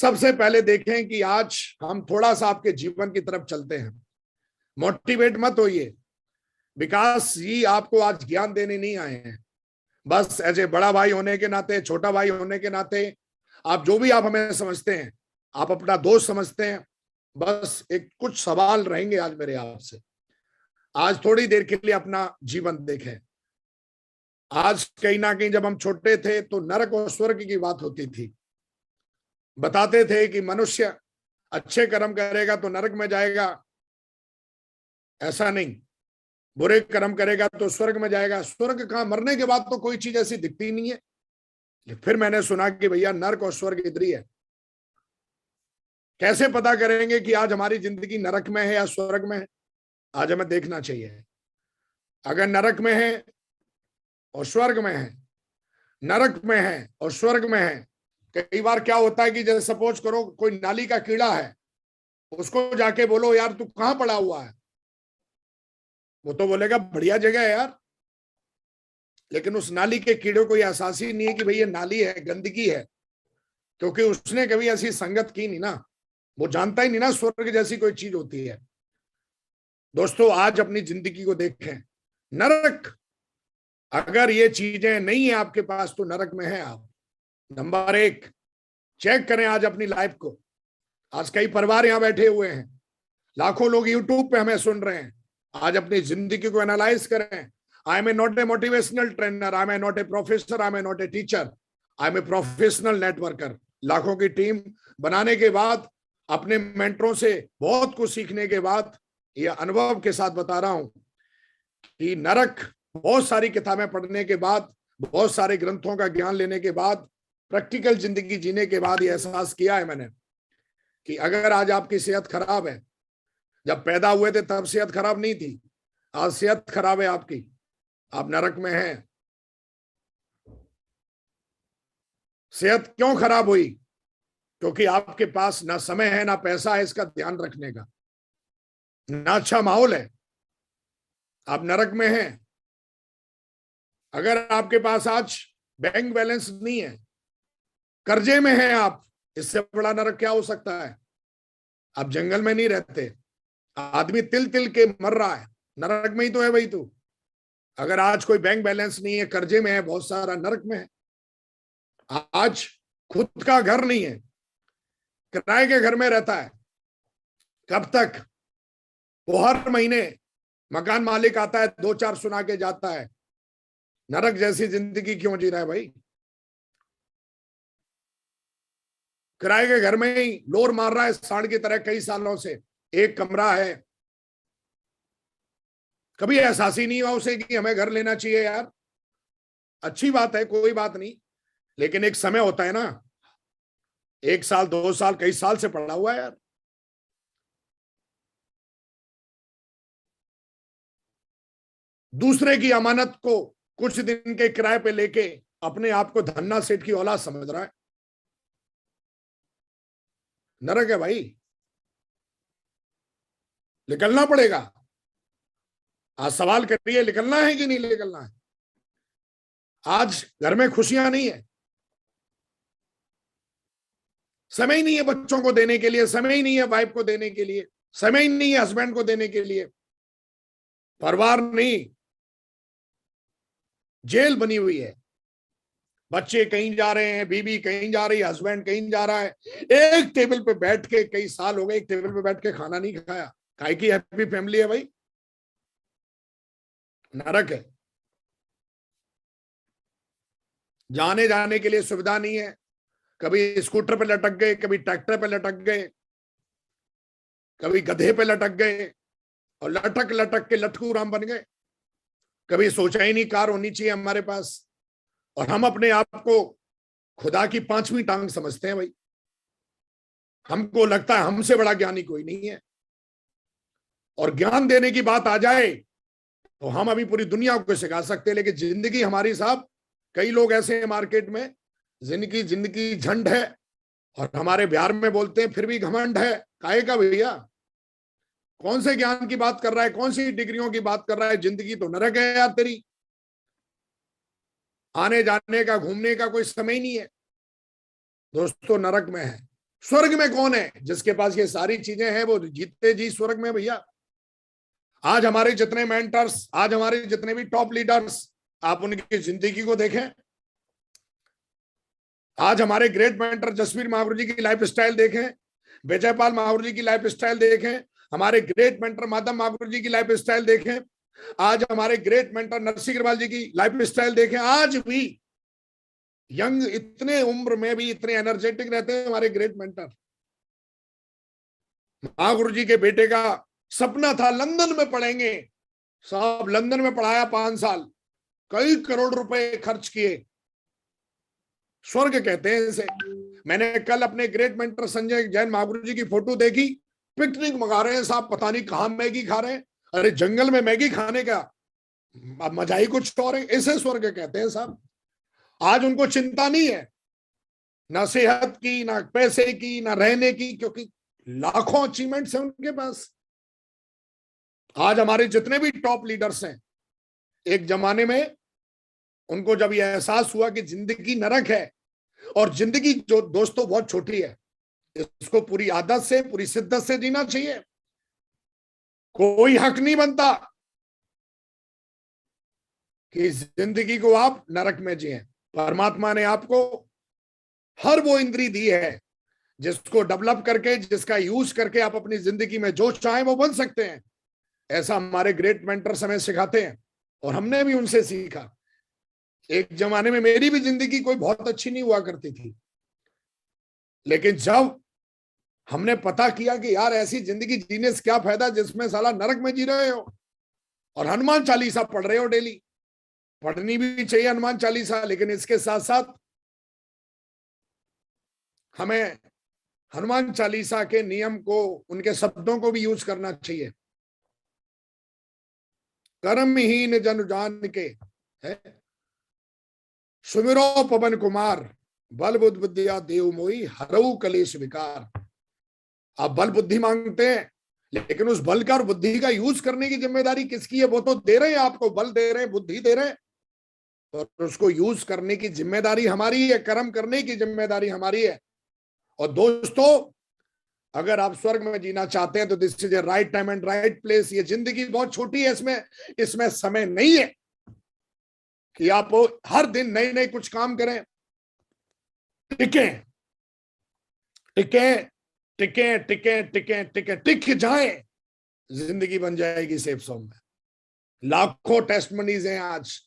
सबसे पहले देखें कि आज हम थोड़ा सा आपके जीवन की तरफ चलते हैं। मोटिवेट मत होइए, विकास जी आपको आज ज्ञान देने नहीं आए हैं। बस एज ए बड़ा भाई होने के नाते, छोटा भाई होने के नाते, आप जो भी आप हमें समझते हैं, आप अपना दोस्त समझते हैं, बस एक कुछ सवाल रहेंगे आज मेरे आपसे। आज थोड़ी देर के लिए अपना जीवन देखें। आज कहीं ना कहीं जब हम छोटे थे तो नरक और स्वर्ग की बात होती थी। बताते थे कि मनुष्य अच्छे कर्म करेगा तो नरक में जाएगा, ऐसा नहीं, बुरे कर्म करेगा तो स्वर्ग में जाएगा। स्वर्ग कहां, मरने के बाद तो कोई चीज ऐसी दिखती नहीं है। फिर मैंने सुना कि भैया नरक और स्वर्ग इधर ही है। कैसे पता करेंगे कि आज हमारी जिंदगी नरक में है या स्वर्ग में है? आज हमें देखना चाहिए। अगर नरक में है और स्वर्ग में है, नरक में है और स्वर्ग में है, कई बार क्या होता है कि जैसे सपोज करो कोई नाली का कीड़ा है, उसको जाके बोलो यार तू कहां पड़ा हुआ है, वो तो बोलेगा बढ़िया जगह है यार, लेकिन उस नाली के कीड़े को यह एहसास ही नहीं है कि भाई ये नाली है, गंदगी है, क्योंकि उसने कभी ऐसी संगत की नहीं ना, वो जानता ही नहीं ना स्वर्ग जैसी कोई चीज होती है। दोस्तों आज अपनी जिंदगी को देखें। नरक, अगर ये चीजें नहीं है आपके पास तो नरक में है आप। नंबर एक, चेक करें आज अपनी लाइफ को। आज कई परिवार यहां बैठे हुए हैं, लाखों लोग यूट्यूब पे हमें सुन रहे हैं। आज अपनी जिंदगी को एनालाइज करें। I am a not a motivational trainer, I am a not a professor, I am a not a teacher, I am a professional networker. लाखों की टीम बनाने के बाद, अपने मेंटरों से बहुत कुछ सीखने के बाद, यह अनुभव के साथ बता रहा हूं कि नरक, बहुत सारी किताबें पढ़ने के बाद, बहुत सारे ग्रंथों का ज्ञान लेने के बाद, प्रैक्टिकल जिंदगी जीने के बाद यह एहसास किया है मैंने कि अगर आज आपकी सेहत खराब है, जब पैदा हुए थे तब सेहत खराब नहीं थी, आज सेहत खराब है आपकी, आप नरक में हैं। सेहत क्यों खराब हुई? क्योंकि आपके पास ना समय है, ना पैसा है इसका ध्यान रखने का, ना अच्छा माहौल है, आप नरक में हैं। अगर आपके पास आज बैंक बैलेंस नहीं है, कर्जे में हैं आप, इससे बड़ा नरक क्या हो सकता है? आप जंगल में नहीं रहते, आदमी तिल तिल के मर रहा है, नरक में ही तो है भाई तू। अगर आज कोई बैंक बैलेंस नहीं है, कर्जे में है बहुत सारा, नरक में है। आज खुद का घर नहीं है, किराए के घर में रहता है, कब तक? वो हर महीने मकान मालिक आता है, दो चार सुना के जाता है। नरक जैसी जिंदगी क्यों जी रहा है भाई? किराए के घर में ही लोर मार रहा है सांड की तरह कई सालों से, एक कमरा है, कभी एहसास ही नहीं हुआ उसे कि हमें घर लेना चाहिए यार। अच्छी बात है, कोई बात नहीं, लेकिन एक समय होता है ना, एक साल, दो साल, कई साल से पड़ा हुआ है यार। दूसरे की अमानत को कुछ दिन के किराए पे लेके अपने आप को धन्ना सेठ की औलाद समझ रहा है, नरक है भाई। निकलना पड़ेगा। आज सवाल करिए, निकलना है कि नहीं निकलना है? आज घर में खुशियां नहीं है, समय ही नहीं है बच्चों को देने के लिए, समय ही नहीं है वाइफ को देने के लिए, समय ही नहीं है हस्बैंड को देने के लिए। परिवार नहीं, जेल बनी हुई है। बच्चे कहीं जा रहे हैं, बीवी कहीं जा रही है, हस्बैंड कहीं जा रहा है। एक टेबल पे बैठ के, कई साल हो गए एक टेबल पे बैठ के खाना नहीं खाया। काहे की हैप्पी फैमिली है भाई? नरक है। जाने जाने के लिए सुविधा नहीं है, कभी स्कूटर पे लटक गए, कभी ट्रैक्टर पे लटक गए, कभी गधे पे लटक गए, और लटक लटक के लटकू राम बन गए। कभी सोचा ही नहीं कार होनी चाहिए हमारे पास, और हम अपने आप को खुदा की पांचवी टांग समझते हैं भाई। हमको लगता है हमसे बड़ा ज्ञानी कोई नहीं है, और ज्ञान देने की बात आ जाए तो हम अभी पूरी दुनिया को सिखा सकते हैं, लेकिन जिंदगी हमारी साहब, कई लोग ऐसे हैं मार्केट में जिनकी जिंदगी झंड है, और हमारे बिहार में बोलते हैं फिर भी घमंड है। काहे का भैया? कौन से ज्ञान की बात कर रहा है, कौन सी डिग्रियों की बात कर रहा है? जिंदगी तो नरक है यार तेरी। आने जाने का, घूमने का कोई समय नहीं है। दोस्तों नरक में है, स्वर्ग में कौन है? जिसके पास ये सारी चीजें हैं वो जीते जी स्वर्ग में भैया। आज हमारे जितने मेंटर्स, आज हमारे जितने भी टॉप लीडर्स, आप उनकी जिंदगी को देखें। आज हमारे ग्रेट मेंटर जसवीर महागुरु जी की लाइफ स्टाइल देखें, विजयपाल महागुरु जी की लाइफ स्टाइल देखें, हमारे ग्रेट मेंटर माधव महागुरु जी की लाइफ स्टाइल देखें, आज हमारे ग्रेट मेंटर नरसिंह अग्रवाल जी की लाइफ स्टाइल देखें। आज भी यंग, इतने उम्र में भी इतने एनर्जेटिक रहते हैं हमारे ग्रेट मेंटर। महागुरु जी के बेटे का सपना था लंदन में पढ़ेंगे, साहब लंदन में पढ़ाया 5 साल, कई करोड़ रुपए खर्च किए। स्वर्ग कहते हैं इसे। मैंने कल अपने ग्रेट मेंटर संजय जैन महागुरु जी की फोटो देखी, पिकनिक मंगा रहे हैं साहब, पता नहीं कहां मैगी खा रहे हैं। अरे जंगल में मैगी खाने का मजा ही कुछ और है, इसे स्वर्ग कहते हैं साहब। आज उनको चिंता नहीं है ना सेहत की, ना पैसे की, ना रहने की, क्योंकि लाखों अचीवमेंट्स हैं उनके पास। आज हमारे जितने भी टॉप लीडर्स हैं, एक जमाने में उनको जब यह एहसास हुआ कि जिंदगी नरक है और जिंदगी जो दोस्तों बहुत छोटी है, इसको पूरी आदत से, पूरी शिद्दत से जीना चाहिए। कोई हक नहीं बनता कि जिंदगी को आप नरक में जिए। परमात्मा ने आपको हर वो इंद्री दी है जिसको डेवलप करके, जिसका यूज करके आप अपनी जिंदगी में जो चाहे वो बन सकते हैं। ऐसा हमारे ग्रेट मेंटर्स हमें सिखाते हैं और हमने भी उनसे सीखा। एक जमाने में मेरी भी जिंदगी कोई बहुत अच्छी नहीं हुआ करती थी, लेकिन जब हमने पता किया कि यार ऐसी जिंदगी जीने से क्या फायदा जिसमें साला नरक में जी रहे हो, और हनुमान चालीसा पढ़ रहे हो डेली। पढ़नी भी चाहिए हनुमान चालीसा, लेकिन इसके साथ साथ हमें हनुमान चालीसा के नियम को, उनके शब्दों को भी यूज करना चाहिए। कर्महीन जन जान के है सुमिरो पवन कुमार, बल बुद्धि विद्या देव मोई हरऊ कलेश विकार। आप बल बुद्धि मांगते हैं, लेकिन उस बल का और बुद्धि का यूज करने की जिम्मेदारी किसकी है? वो तो दे रहे हैं आपको, बल दे रहे हैं, बुद्धि दे रहे हैं, और उसको यूज करने की जिम्मेदारी हमारी है, कर्म करने की जिम्मेदारी हमारी है। और दोस्तों, अगर आप स्वर्ग में जीना चाहते हैं तो this is a right time and right place. ये जिंदगी बहुत छोटी है, इसमें समय नहीं है कि आप हर दिन नए नए कुछ काम करें। टिके टिके टिके टिके टिके टिके टिक जाए, जिंदगी बन जाएगी सेफ जोन में। लाखों टेस्टमनीज हैं आज,